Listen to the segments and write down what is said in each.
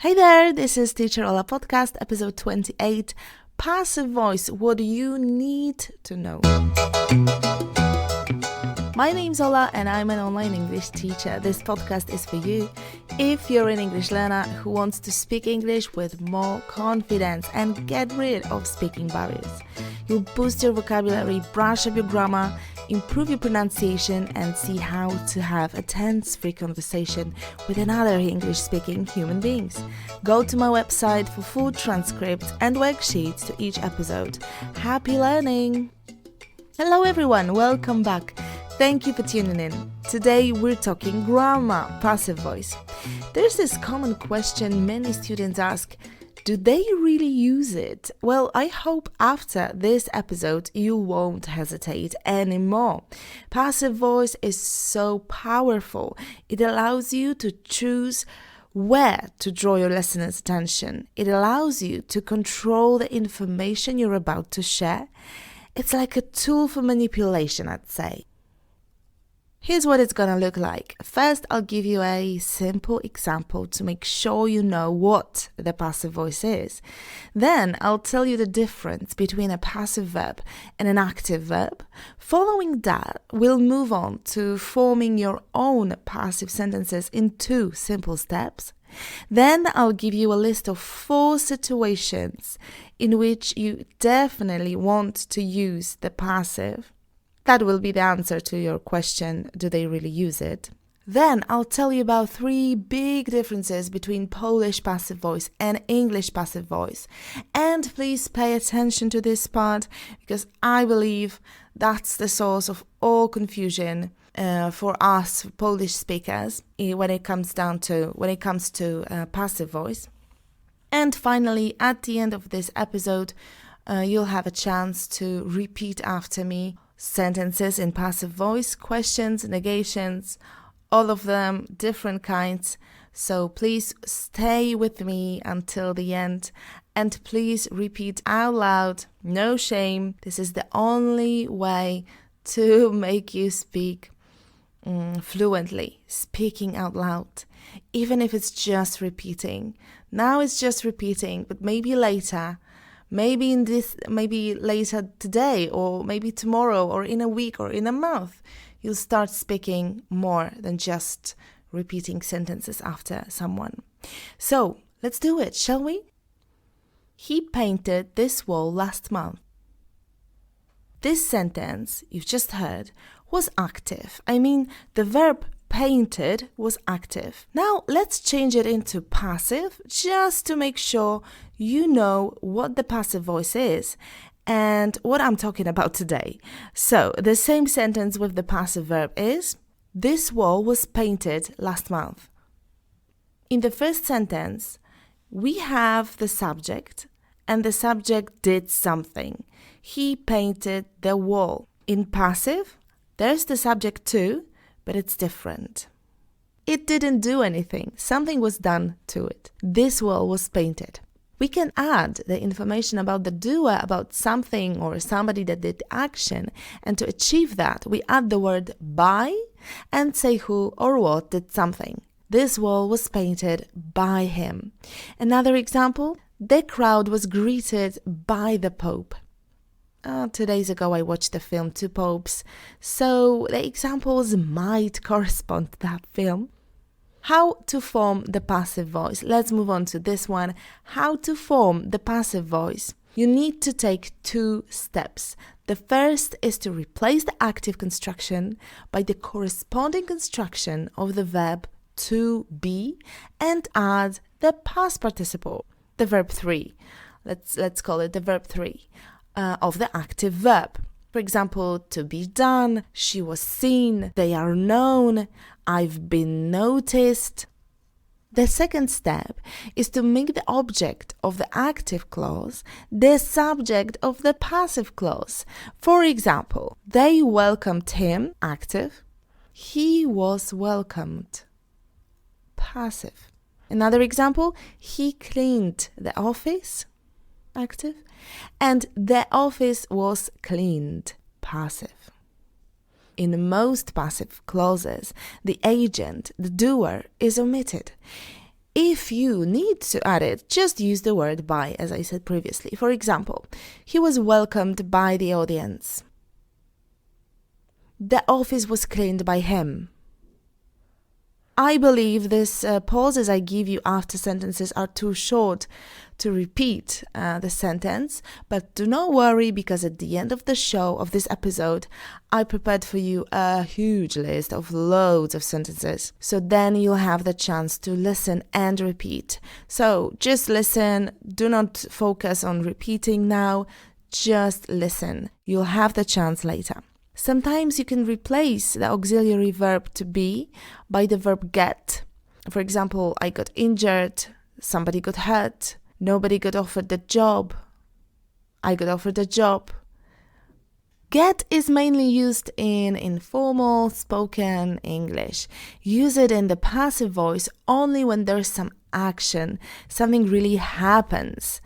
Hey there, this is Teacher Ola Podcast, episode 28, Passive Voice, What You Need to Know. My name's Ola and I'm an online English teacher. This podcast is for you if you're an English learner who wants to speak English with more confidence and get rid of speaking barriers. You'll boost your vocabulary, brush up your grammar, improve your pronunciation and see how to have a tense-free conversation with another English-speaking human beings. Go to my website for full transcripts and worksheets to each episode. Happy learning! Hello everyone, welcome back. Thank you for tuning in. Today we're talking grammar, passive voice. There's this common question many students ask, do they really use it? Well, I hope after this episode you won't hesitate anymore. Passive voice is so powerful. It allows you to choose where to draw your listener's attention. It allows you to control the information you're about to share. It's like a tool for manipulation, I'd say. Here's what it's gonna look like. First, I'll give you a simple example to make sure you know what the passive voice is. Then, I'll tell you the difference between a passive verb and an active verb. Following that, we'll move on to forming your own passive sentences in 2 simple steps. Then, I'll give you a list of 4 situations in which you definitely want to use the passive. That will be the answer to your question, do they really use it? Then I'll tell you about 3 big differences between Polish passive voice and English passive voice. And please pay attention to this part because I believe that's the source of all confusion for us Polish speakers when it comes to passive voice. And finally, at the end of this episode, you'll have a chance to repeat after me sentences in passive voice, questions, negations, all of them, different kinds. So please stay with me until the end and please repeat out loud, no shame. This is the only way to make you speak fluently, speaking out loud, even if it's just repeating. Now it's just repeating, but maybe later, maybe later today, or maybe tomorrow, or in a week, or in a month, you'll start speaking more than just repeating sentences after someone. So, let's do it, shall we? He painted this wall last month. This sentence you've just heard was active. The verb painted was active. Now let's change it into passive just to make sure you know what the passive voice is and what I'm talking about today. So the same sentence with the passive verb is, this wall was painted last month. In the first sentence, we have the subject and the subject did something. He painted the wall. In passive, there's the subject too, but it's different. It didn't do anything. Something was done to it. This wall was painted. We can add the information about the doer, about something or somebody that did the action. And to achieve that, we add the word by and say who or what did something. This wall was painted by him. Another example, the crowd was greeted by the Pope. 2 days ago, I watched the film 2 Popes, so the examples might correspond to that film. How to form the passive voice. Let's move on to this one. How to form the passive voice. You need to take 2 steps. The first is to replace the active construction by the corresponding construction of the verb to be and add the past participle, the verb 3. Let's call it the verb 3. Of the active verb. For example, to be done, she was seen, they are known, I've been noticed. The second step is to make the object of the active clause the subject of the passive clause. For example, they welcomed him, active, he was welcomed, passive. Another example, he cleaned the office, active, and the office was cleaned, passive. In most passive clauses, the agent, the doer, is omitted. If you need to add it, just use the word by, as I said previously. For example, he was welcomed by the audience. The office was cleaned by him. I believe these pauses I give you after sentences are too short to repeat the sentence, but do not worry, because at the end of the show, of this episode, I prepared for you a huge list of loads of sentences. So then you'll have the chance to listen and repeat. So just listen, do not focus on repeating now, just listen. You'll have the chance later. Sometimes you can replace the auxiliary verb to be by the verb get. For example, I got injured, somebody got hurt, nobody got offered the job, I got offered a job. Get is mainly used in informal spoken English. Use it in the passive voice only when there's some action, something really happens.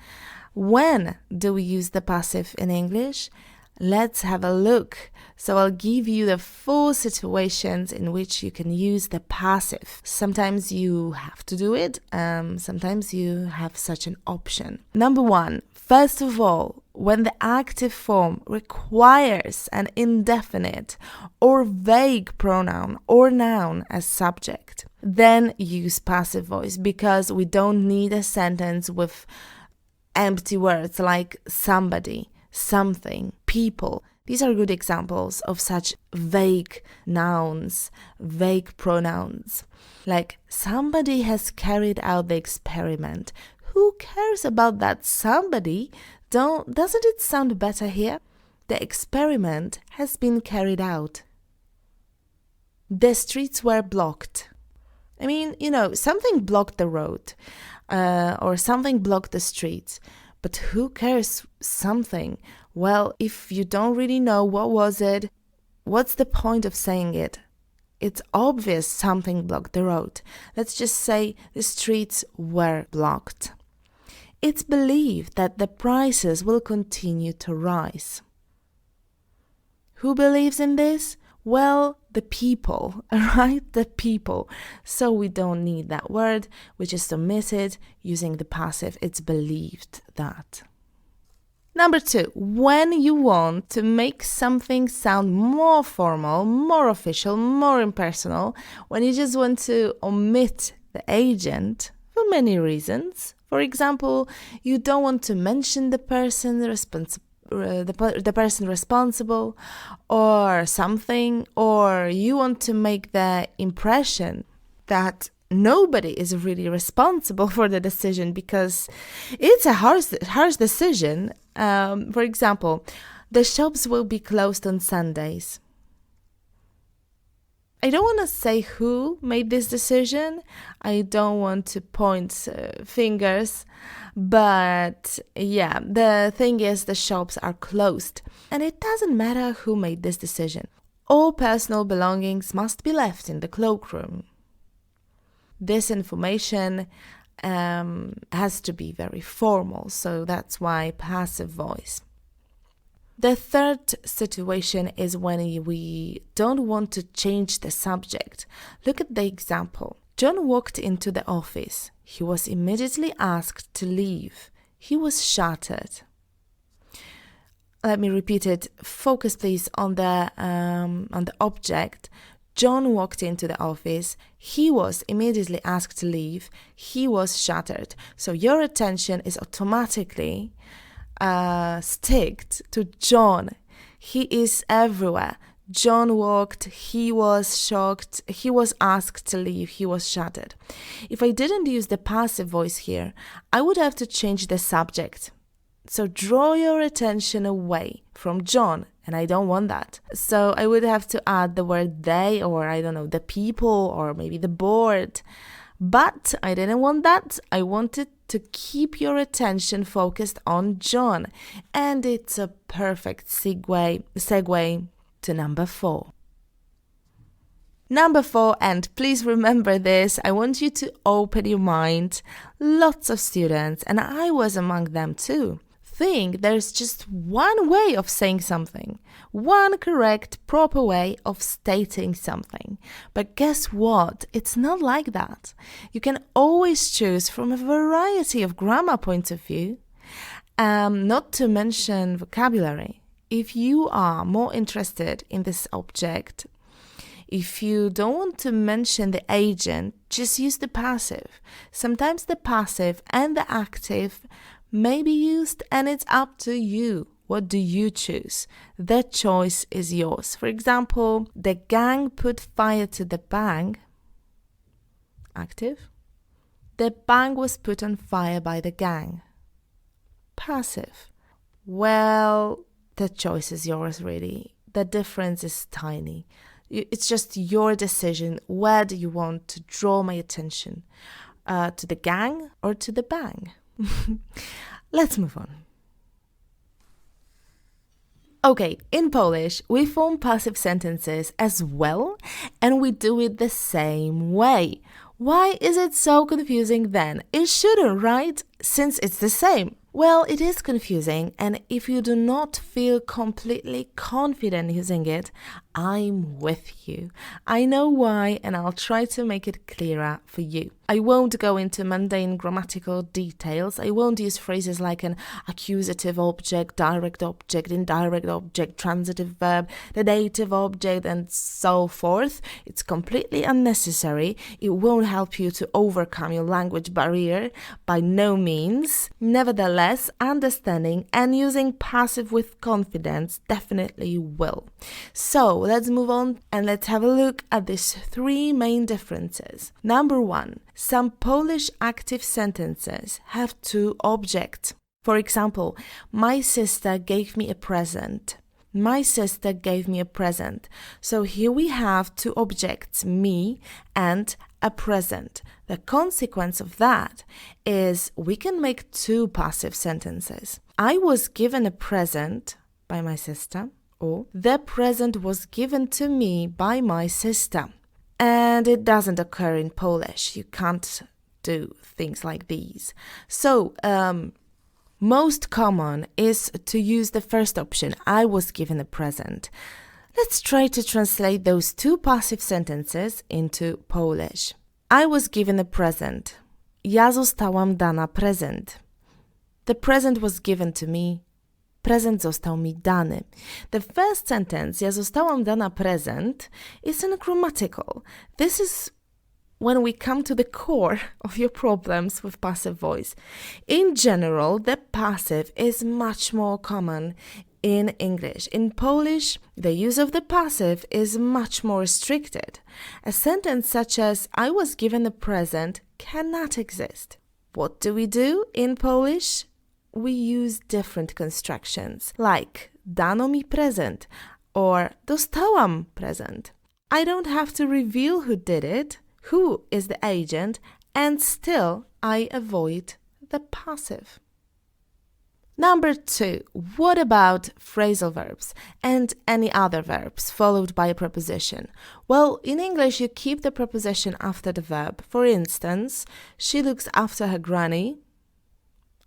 When do we use the passive in English? Let's have a look. So I'll give you the 4 situations in which you can use the passive. Sometimes you have to do it, sometimes you have such an option. Number 1, first of all, when the active form requires an indefinite or vague pronoun or noun as subject, then use passive voice, because we don't need a sentence with empty words like somebody, something, people. These are good examples of such vague nouns, vague pronouns. Like, somebody has carried out the experiment. Who cares about that somebody? Doesn't it sound better here? The experiment has been carried out. The streets were blocked. I mean, something blocked the road, or something blocked the streets. But who cares something? Well, if you don't really know what was it, what's the point of saying it? It's obvious something blocked the road. Let's just say the streets were blocked. It's believed that the prices will continue to rise. Who believes in this? Well, the people, right? The people. So we don't need that word. We just omit it using the passive. It's believed that. Number 2, when you want to make something sound more formal, more official, more impersonal, when you just want to omit the agent for many reasons. For example, you don't want to mention the person the person responsible or something, or you want to make the impression that nobody is really responsible for the decision because it's a harsh decision. For example, the shops will be closed on Sundays. I don't want to say who made this decision. I don't want to point fingers. But yeah, the thing is, the shops are closed. And it doesn't matter who made this decision. All personal belongings must be left in the cloakroom. This information has to be very formal, so that's why passive voice. The third situation is when we don't want to change the subject. Look at the example. John walked into the office. He was immediately asked to leave. He was shattered. Let me repeat it. Focus please on the object. John walked into the office. He was immediately asked to leave. He was shattered. So your attention is automatically sticked to John. He is everywhere. John walked, he was shocked, he was asked to leave, he was shattered. If I didn't use the passive voice here, I would have to change the subject. So draw your attention away from John, and I don't want that. So I would have to add the word they, or I don't know, the people, or maybe the board. But I didn't want that. I wanted to keep your attention focused on John. And it's a perfect segue to number 4. Number 4, and please remember this, I want you to open your mind. Lots of students, and I was among them too, think there's just one way of saying something, one correct, proper way of stating something. But guess what? It's not like that. You can always choose from a variety of grammar points of view, not to mention vocabulary. If you are more interested in this object, if you don't want to mention the agent, just use the passive. Sometimes the passive and the active may be used, and it's up to you. What do you choose? The choice is yours. For example, the gang put fire to the bank. Active. The bank was put on fire by the gang. Passive. Well, the choice is yours, really. The difference is tiny. It's just your decision. Where do you want to draw my attention? To the gang or to the bang? Let's move on. Okay, in Polish, we form passive sentences as well, and we do it the same way. Why is it so confusing then? It shouldn't, right? Since it's the same. Well, it is confusing, and if you do not feel completely confident using it, I'm with you. I know why, and I'll try to make it clearer for you. I won't go into mundane grammatical details. I won't use phrases like an accusative object, direct object, indirect object, transitive verb, the dative object, and so forth. It's completely unnecessary. It won't help you to overcome your language barrier by no means. Nevertheless, understanding and using passive with confidence definitely will. So let's move on and let's have a look at these three main differences. Number one, some Polish active sentences have two objects. For example, my sister gave me a present. My sister gave me a present. So here we have two objects, me and a present. The consequence of that is we can make two passive sentences. I was given a present by my sister, or the present was given to me by my sister. And it doesn't occur in Polish. You can't do things like these. So, most common is to use the first option, I was given a present. Let's try to translate those two passive sentences into Polish. I was given a present. Ja zostałam dana prezent. The present was given to me. Prezent został mi dany. The first sentence, ja zostałam dana prezent, is ungrammatical. This is when we come to the core of your problems with passive voice. In general, the passive is much more common in English. In Polish, the use of the passive is much more restricted. A sentence such as, I was given a present, cannot exist. What do we do in Polish? We use different constructions, like dano mi prezent or dostałam prezent. I don't have to reveal who did it, who is the agent, and still I avoid the passive. Number two, what about phrasal verbs and any other verbs followed by a preposition? Well, in English, you keep the preposition after the verb. For instance, she looks after her granny,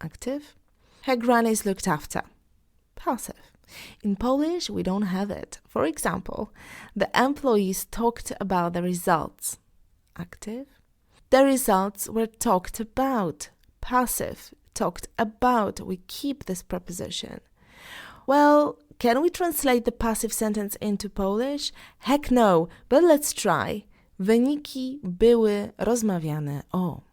active. Her granny is looked after, passive. In Polish, we don't have it. For example, the employees talked about the results, active. The results were talked about, passive. Talked about, we keep this preposition. Well, can we translate the passive sentence into Polish? Heck no, but let's try. Wyniki były rozmawiane o.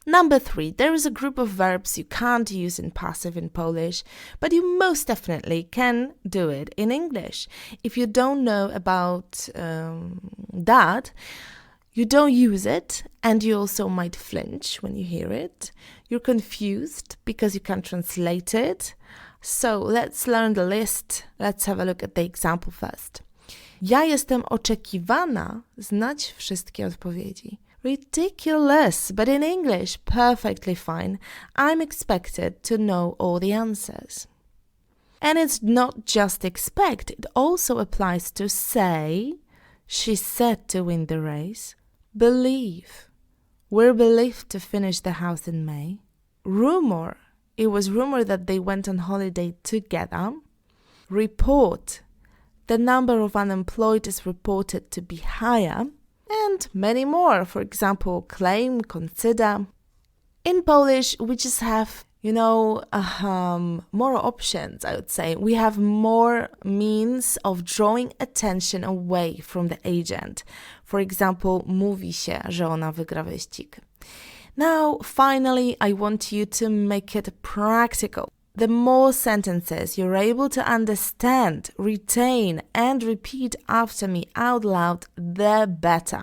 Number three, there is a group of verbs you can't use in passive in Polish, but you most definitely can do it in English. If you don't know about that, you don't use it, and you also might flinch when you hear it. You're confused because you can't translate it. So let's learn the list. Let's have a look at the example first. Ja jestem oczekiwana znać wszystkie odpowiedzi. Ridiculous, but in English, perfectly fine. I'm expected to know all the answers. And it's not just expect, it also applies to say, she's set to win the race. Believe, we're believed to finish the house in May. Rumor, It was rumored that they went on holiday together. Report. The number of unemployed is reported to be higher. And many more. For example, claim, consider. In Polish, we just have, more options, I would say. We have more means of drawing attention away from the agent. For example, mówi się, że ona wygra wyścig. Now, finally, I want you to make it practical. The more sentences you're able to understand, retain, and repeat after me out loud, the better.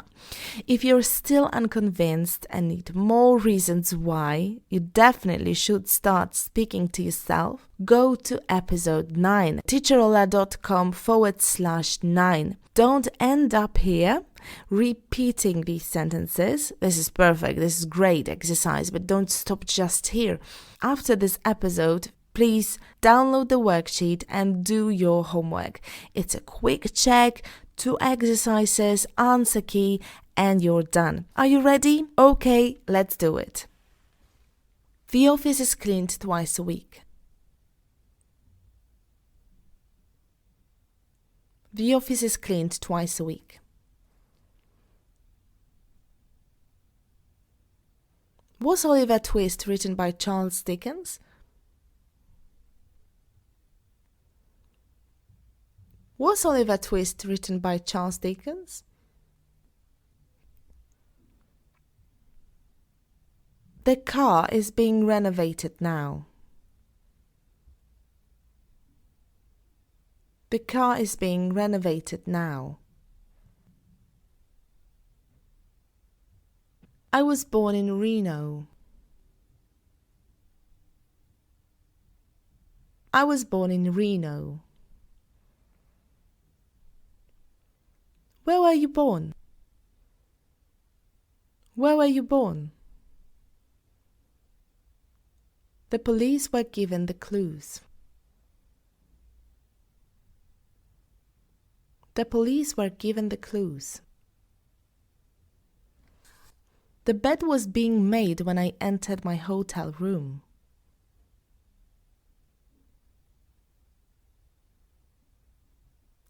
If you're still unconvinced and need more reasons why, you definitely should start speaking to yourself. Go to episode 9, teacherola.com/9. Don't end up here repeating these sentences. This is perfect, this is great exercise, but don't stop just here. After this episode, please download the worksheet and do your homework. It's a quick check, 2 exercises, answer key, and you're done. Are you ready? Okay, let's do it. The office is cleaned twice a week. The office is cleaned twice a week. Was Oliver Twist written by Charles Dickens? Was Oliver Twist written by Charles Dickens? The car is being renovated now. The car is being renovated now. I was born in Reno. I was born in Reno. Where were you born? Where were you born? The police were given the clues. The police were given the clues. The bed was being made when I entered my hotel room.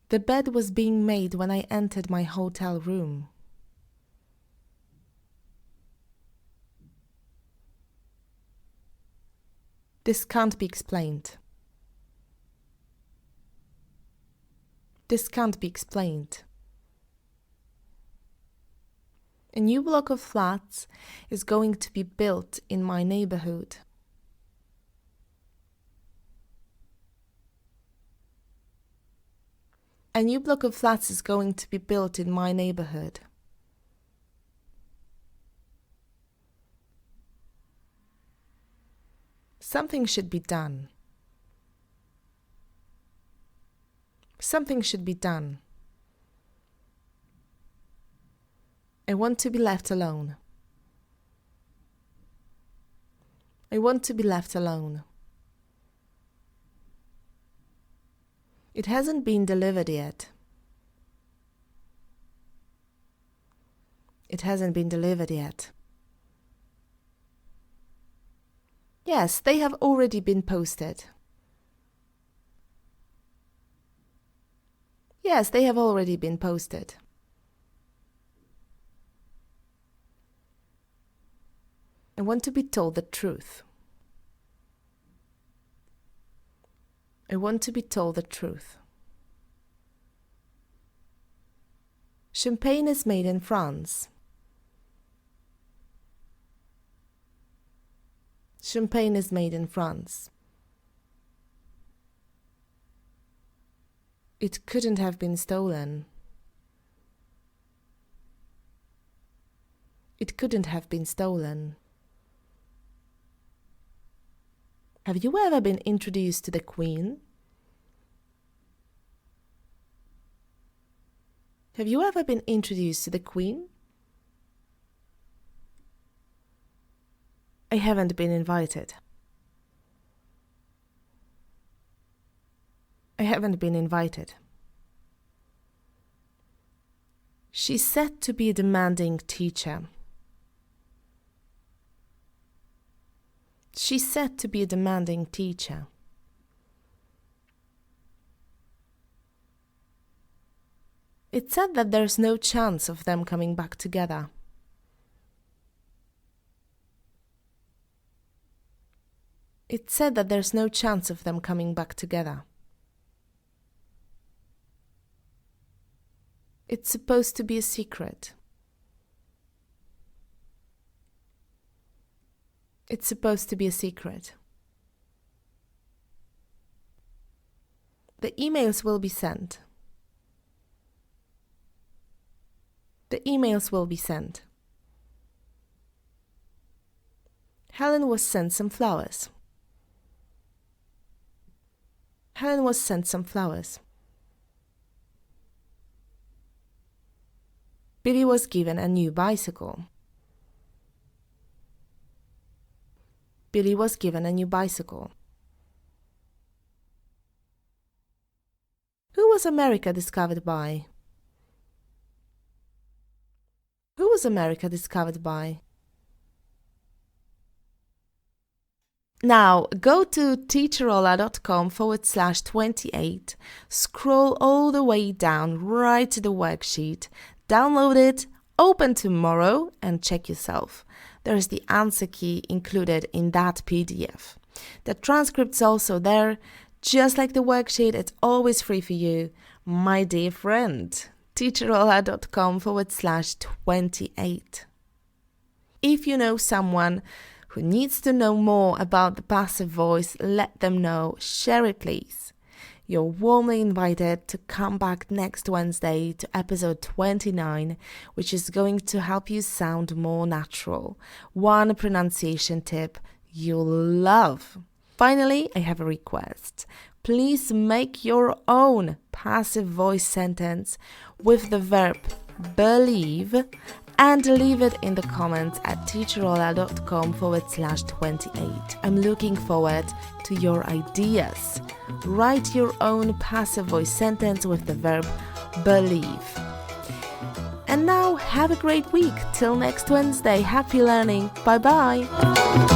The bed was being made when I entered my hotel room. This can't be explained. This can't be explained. A new block of flats is going to be built in my neighborhood. A new block of flats is going to be built in my neighborhood. Something should be done. Something should be done. I want to be left alone. I want to be left alone. It hasn't been delivered yet. It hasn't been delivered yet. Yes, they have already been posted. Yes, they have already been posted. I want to be told the truth. I want to be told the truth. Champagne is made in France. Champagne is made in France. It couldn't have been stolen. It couldn't have been stolen. Have you ever been introduced to the Queen? Have you ever been introduced to the Queen? I haven't been invited. I haven't been invited. She's said to be a demanding teacher. She's said to be a demanding teacher. It's said that there's no chance of them coming back together. It's said that there's no chance of them coming back together. It's supposed to be a secret. It's supposed to be a secret. The emails will be sent. The emails will be sent. Helen was sent some flowers. Helen was sent some flowers. Billy was given a new bicycle. Billy was given a new bicycle. Who was America discovered by? Who was America discovered by? Now, go to teacherola.com/28, scroll all the way down right to the worksheet, download it, open tomorrow and check yourself. There's the answer key included in that PDF. The transcript's also there. Just like the worksheet, it's always free for you, my dear friend. teacherola.com/28. If you know someone who needs to know more about the passive voice, let them know. Share it, please. You're warmly invited to come back next Wednesday to episode 29, which is going to help you sound more natural. One pronunciation tip you'll love. Finally, I have a request. Please make your own passive voice sentence with the verb believe and leave it in the comments at teacherola.com/28. I'm looking forward to your ideas. Write your own passive voice sentence with the verb believe. And now have a great week. Till next Wednesday. Happy learning. Bye bye.